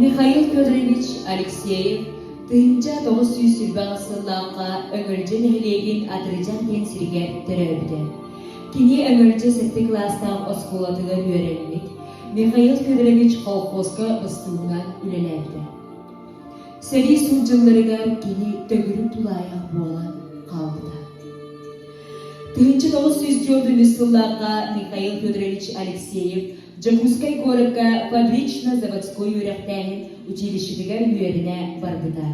Михаил Федорович Алексеев тыынча 900 сыллааққа өңөлжө нехилегин адырыжан ден сирге төрөбүдө. Кини өңөлжө 7 класстан осколатыга үйренмек Михаил Федорович колхозга быстуунан үлелерди. Сери сулжылларыгар кини төгүрүп тулаяк болан калды. Тыынча 900 жолдун сыллааққа Михаил Федорович Алексеев Жакускай городка фабрично-заводской үрәктәнин училищедегер үйеріне барбыда.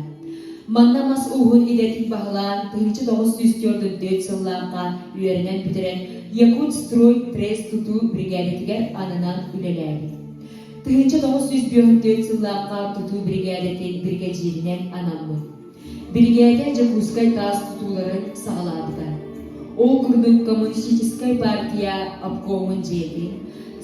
Маннамас уғын идетик бағылан 1904 сыллааққа үйерінен бітірен Якут строй пресс туту бригадетігер анынан үлеләді. 1904 сыллааққа туту бригадетін бригадирінен анамын. Бригаден Жакускай тас тутуларын сағаладыда. Ол күрдің коммунистической партия обкомын жеті,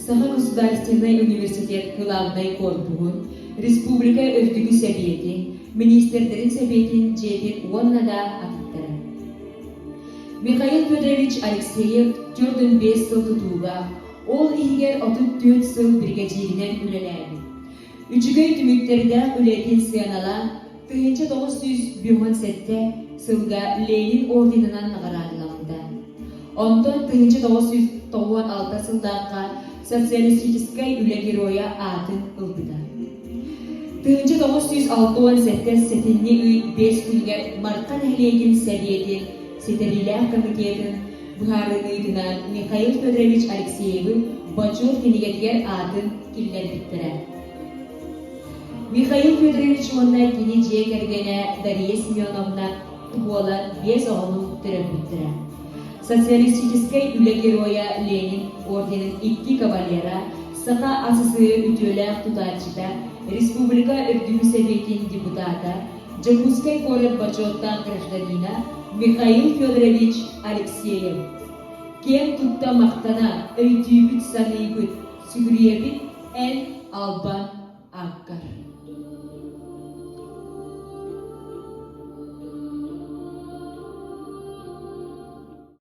Саха государственный университет главный корпугун, Республика Өрдүгү Советин, Министрлерин Советин жетин оннада атыттыры. Михаил Федорович Алексеев 4-5 сыл тутууга, ол игер 34 сыл бригадиринен үлеләди. Үчүгөй түмүктерде үлетин сыянала 1917 сылга Ленин орденынан наградыланды. Онтон 1996 сылдакка социалистической үле героя атын ылдыда. 1967 сетинни 5 күнге Маркан Эхлегин Советин Сетерилях комитетін бұхарыныйдынан Михаил Федорович Алексеевы Бачур кенегетгер атын киллер биттірі. Михаил Федорович онна кені жекергене Дарья Семеновна болан 5 оғының түрі биттірі. Социалистической үле героя Ленин орденин 2 кавалера сақа асысы үтөләк тутачыда Республика Өрдүгү Советин депутата Жакускай город почеттан гражданина Михаил Федорович Алексеев. Кем тутта мақтана өйтүйбіт саныйбыт сүгіриебіт ән албан аққар.